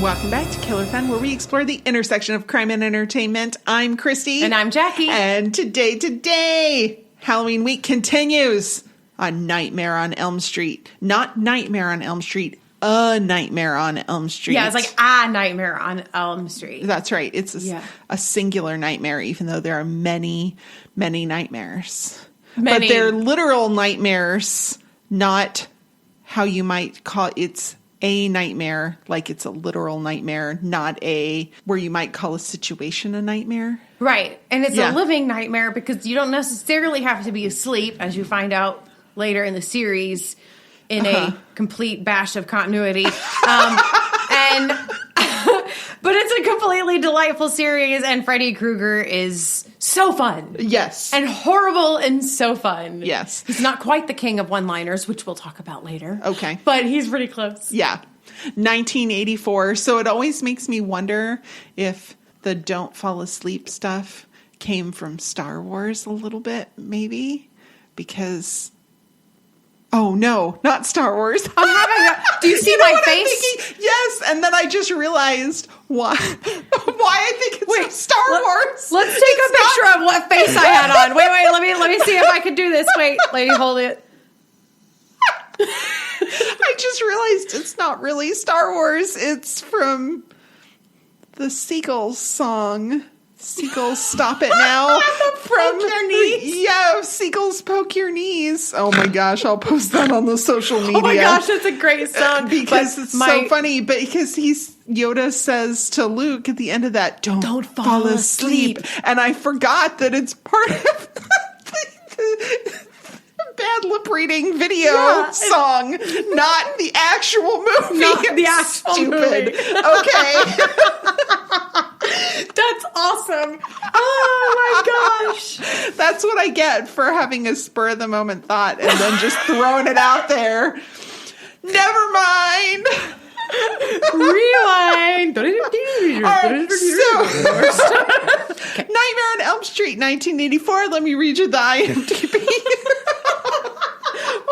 Welcome back to Killer Fun, where we explore the intersection of crime and entertainment. I'm Christy. And I'm Jackie. And today, Halloween week continues on Nightmare on Elm Street. Not Nightmare on Elm Street, A Nightmare on Elm Street. Yeah, it's like A Nightmare on Elm Street. That's right. It's a singular nightmare, even though there are many, many nightmares. But they're literal nightmares, not how you might call it's a nightmare, like it's a literal nightmare, not a where you might call a situation a nightmare. Right. And it's a living nightmare because you don't necessarily have to be asleep, as you find out later in the series in a complete bash of continuity. But it's a completely delightful series, and Freddy Krueger is so fun. Yes. And horrible and so fun. Yes. He's not quite the king of one-liners, which we'll talk about later. Okay. But he's pretty close. Yeah. 1984. So it always makes me wonder if the don't fall asleep stuff came from Star Wars a little bit, maybe. Because... Oh, no, not Star Wars. I'm having do you see my face? Yes, and then I just realized why I think it's Star Wars. Let's take a picture of what face I had on. Wait, let me see if I can do this. Wait, lady, hold it. I just realized it's not really Star Wars. It's from the Seagulls song. Seagulls, stop it now. Poke your knees. Yeah, Seagulls, poke your knees. Oh my gosh, I'll post that on the social media. Oh my gosh, that's a great song. Because it's so funny. But because Yoda says to Luke at the end of that, don't fall asleep. And I forgot that it's part of the bad lip reading video song, not the actual movie. Not the actual movie. Okay. That's awesome. Oh my gosh. That's what I get for having a spur of the moment thought and then just throwing it out there. Never mind. Rewind. Right, so, Nightmare on Elm Street, 1984. Let me read you the IMDb.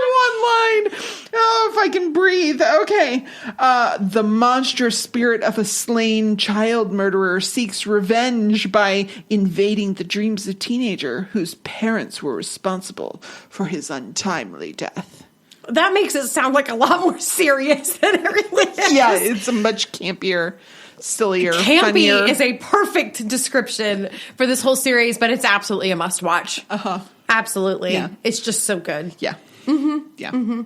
One line. Oh, if I can breathe. Okay. The monstrous spirit of a slain child murderer seeks revenge by invading the dreams of a teenager whose parents were responsible for his untimely death. That makes it sound like a lot more serious than it really is. Yeah, it's a much campier, sillier, Campy funnier. is a perfect description for this whole series, but it's absolutely a must-watch. Absolutely. Yeah. It's just so good. Yeah. Mm-hmm. Yeah. Mm-hmm.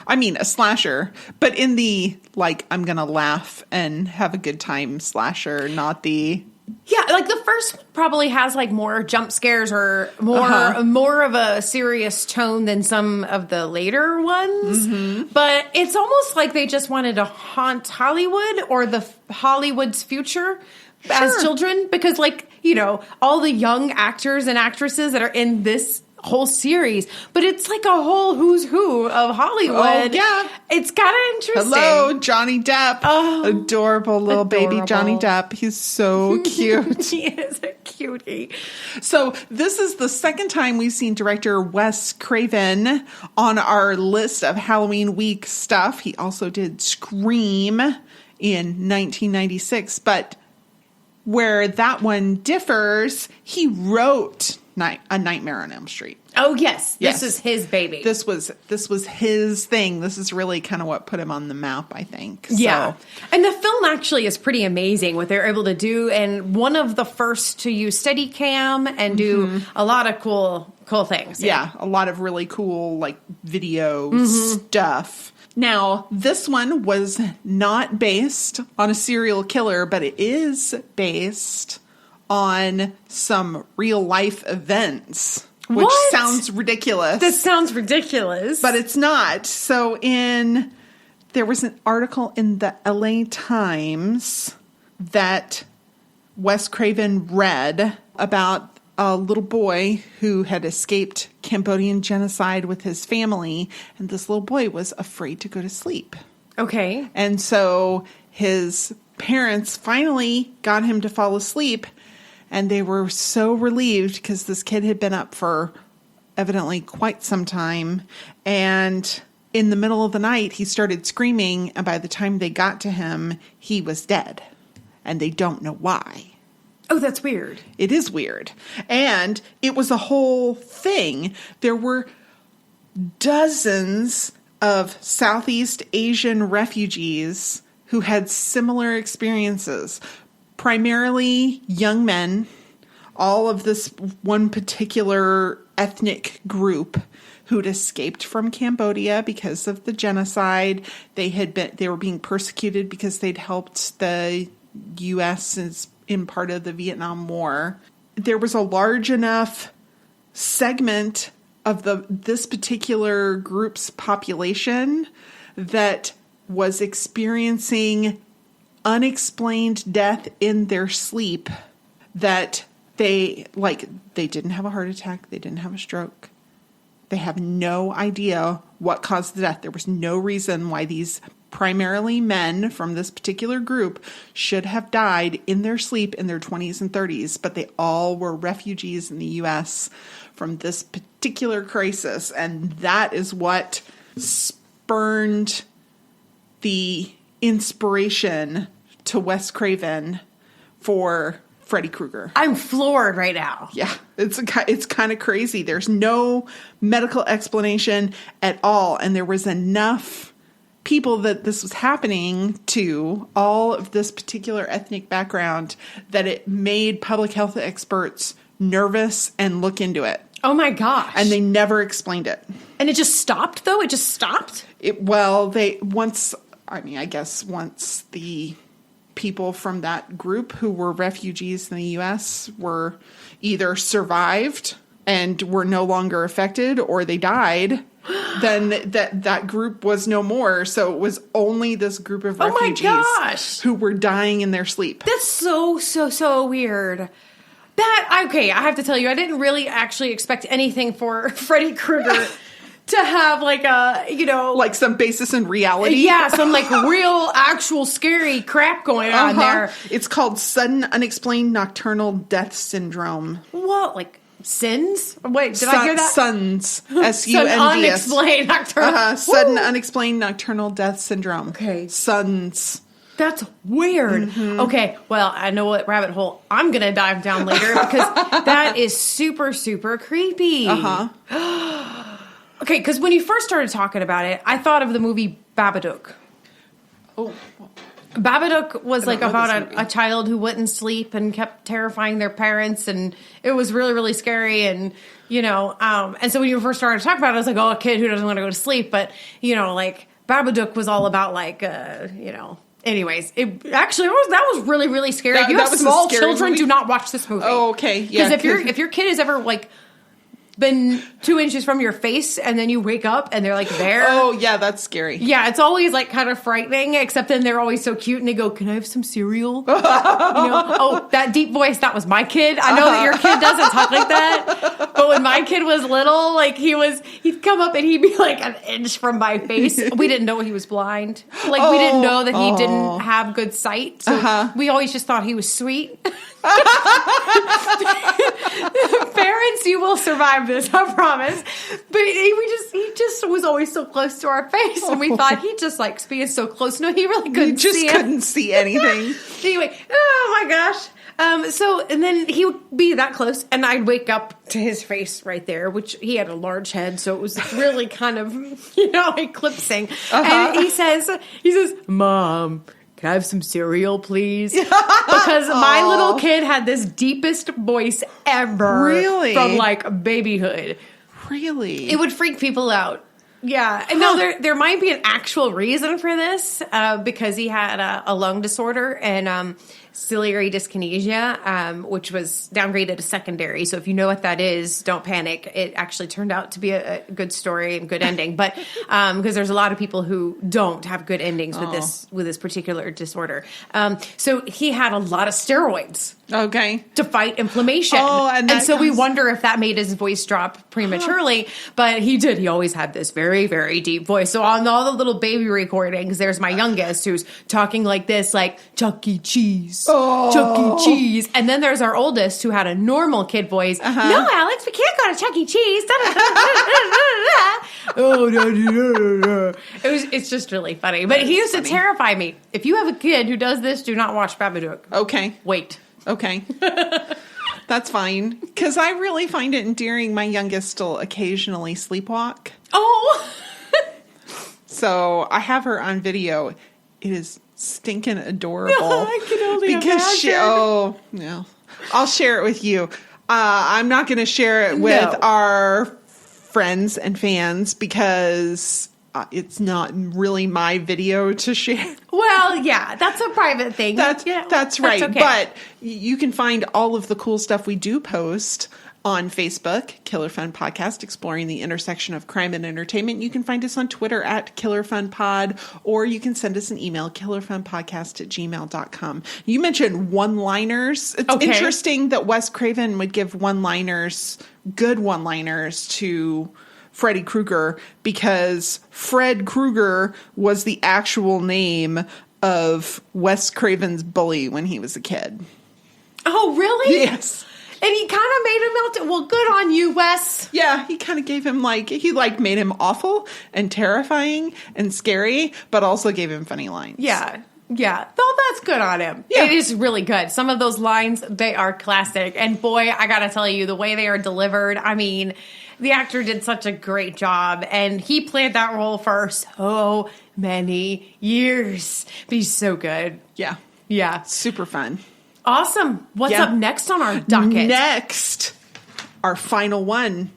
I mean, a slasher, but in the, like, I'm going to laugh and have a good time slasher, not the... Yeah, like the first one probably has like more jump scares or more of a serious tone than some of the later ones. Mm-hmm. But it's almost like they just wanted to haunt Hollywood or the Hollywood's future as children. Because like, you know, all the young actors and actresses that are in this whole series, but it's like a whole who's who of Hollywood. Oh, yeah. It's kind of interesting. Hello, Johnny Depp. Oh, adorable little baby Johnny Depp. He's so cute. He is a cutie. So this is the second time we've seen director Wes Craven on our list of Halloween week stuff. He also did Scream in 1996, but where that one differs, he wrote A Nightmare on Elm Street. Oh yes, this is his baby. This was his thing. This is really kind of what put him on the map, I think. Yeah, so. And the film actually is pretty amazing what they're able to do, and one of the first to use Steadicam and do a lot of cool things. Yeah, a lot of really cool like video stuff. Now, this one was not based on a serial killer, but it is based on some real life events, which sounds ridiculous. This sounds ridiculous. But it's not. So there was an article in the LA Times that Wes Craven read about a little boy who had escaped Cambodian genocide with his family, and this little boy was afraid to go to sleep. Okay. And so his parents finally got him to fall asleep, and they were so relieved because this kid had been up for evidently quite some time, and in the middle of the night, he started screaming, and by the time they got to him, he was dead. And they don't know why. Oh, that's weird. It is weird. And it was a whole thing. There were dozens of Southeast Asian refugees who had similar experiences, primarily young men, all of this one particular ethnic group who'd escaped from Cambodia because of the genocide. They were being persecuted because they'd helped the U.S. in part of the Vietnam War. There was a large enough segment of this particular group's population that was experiencing unexplained death in their sleep, that they didn't have a heart attack, they didn't have a stroke. They have no idea what caused the death. There was no reason why these primarily men from this particular group should have died in their sleep in their 20s and 30s, but they all were refugees in the U.S. from this particular crisis. And that is what spurned the inspiration to Wes Craven for Freddy Krueger. I'm floored right now. Yeah, it's kind of crazy. There's no medical explanation at all. And there was enough people that this was happening to, all of this particular ethnic background, that it made public health experts nervous and look into it. Oh my gosh. And they never explained it. And it just stopped, though? It just stopped? Once the people from that group who were refugees in the U.S. were either survived and were no longer affected, or they died, then that group was no more. So it was only this group of refugees who were dying in their sleep. That's so weird. I have to tell you, I didn't really actually expect anything for Freddy Krueger to have like some basis in reality. Yeah, some real, actual scary crap going on there. It's called sudden unexplained nocturnal death syndrome. What, sins? Wait, did I hear that? SUNDS. SUNDS. Unexplained nocturnal. Sudden unexplained nocturnal death syndrome. Okay. SUNDS. That's weird. Mm-hmm. Okay, well, I know what rabbit hole I'm going to dive down later, because that is super, super creepy. Uh-huh. Okay, because when you first started talking about it, I thought of the movie Babadook. Oh. Babadook was about a child who wouldn't sleep and kept terrifying their parents, and it was really, really scary. And, and so when you first started talking about it, I was like, oh, a kid who doesn't want to go to sleep. But, Babadook was all about anyways, that was really, really scary. If you have small children, do not watch this movie. Oh, okay. Yeah. Because if your kid has ever been 2 inches from your face and then you wake up and they're there. Oh, yeah, that's scary. Yeah, it's always kind of frightening, except then they're always so cute and they go, "Can I have some cereal?" Oh, that deep voice, that was my kid. I know that your kid doesn't talk like that, but when my kid was little, he'd come up and he'd be an inch from my face. We didn't know he was blind. We didn't know that he didn't have good sight. So we always just thought he was sweet. Parents, you will survive this, I promise. But he just was always so close to our face, and we thought he just likes being so close. No, he really couldn't see it. Couldn't see anything. Anyway, oh my gosh. And then he would be that close, and I'd wake up to his face right there, which he had a large head, so it was really kind of, eclipsing. And he says, "Mom, can I have some cereal, please?" Because my little kid had this deepest voice ever. Really? From babyhood. Really? It would freak people out. Yeah. And no, there might be an actual reason for this, because he had a lung disorder and ciliary dyskinesia, which was downgraded to secondary. So if you know what that is, don't panic. It actually turned out to be a good story and good ending. But because there's a lot of people who don't have good endings with this particular disorder. So he had a lot of steroids. Okay. To fight inflammation. And so we wonder if that made his voice drop prematurely. But he did. He always had this very, very deep voice. So on all the little baby recordings, there's my youngest who's talking like this, Chuck E. Cheese. Cheese. Chuck E. Cheese. And then there's our oldest who had a normal kid voice. No, Alex, we can't go to Chuck E. Cheese. It's just really funny. But he used to terrify me. If you have a kid who does this, do not watch Babadook. Okay. Wait. Okay. That's fine. Because I really find it endearing. My youngest will occasionally sleepwalk. Oh. So I have her on video. It is stinking adorable. I can only imagine. No. I'll share it with you. I'm not going to share it with our friends and fans because it's not really my video to share. Well, yeah, that's a private thing. That's right. That's okay. But you can find all of the cool stuff we do post on Facebook, Killer Fun Podcast, exploring the intersection of crime and entertainment. You can find us on Twitter at Killer Fun Pod, or you can send us an email, killerfunpodcast@gmail.com. You mentioned one-liners. It's interesting that Wes Craven would give one-liners, good one-liners to Freddy Krueger, because Fred Krueger was the actual name of Wes Craven's bully when he was a kid. Oh, really? Yes. And he kind of made him out. Well, good on you, Wes. Yeah, he kind of gave him he made him awful and terrifying and scary, but also gave him funny lines. Yeah. Yeah. Though that's good on him. Yeah. It is really good. Some of those lines, they are classic. And boy, I got to tell you, the way they are delivered, I mean, the actor did such a great job. And he played that role for so many years. But he's so good. Yeah. Yeah. Super fun. Awesome. What's up next on our docket? Next, our final one,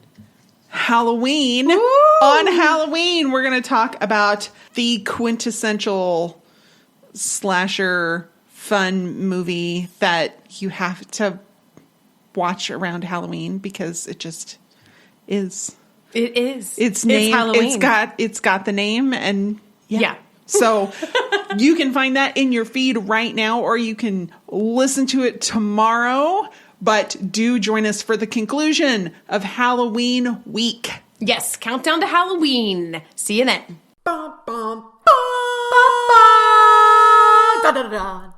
Halloween. Ooh. On Halloween, we're going to talk about the quintessential slasher fun movie that you have to watch around Halloween because it just is. It is. It's name. Halloween. It's got the name and yeah. So you can find that in your feed right now, or you can listen to it tomorrow. But do join us for the conclusion of Halloween week. Yes, countdown to Halloween. See you then. Bum, bum, bum. Da, da, da, da.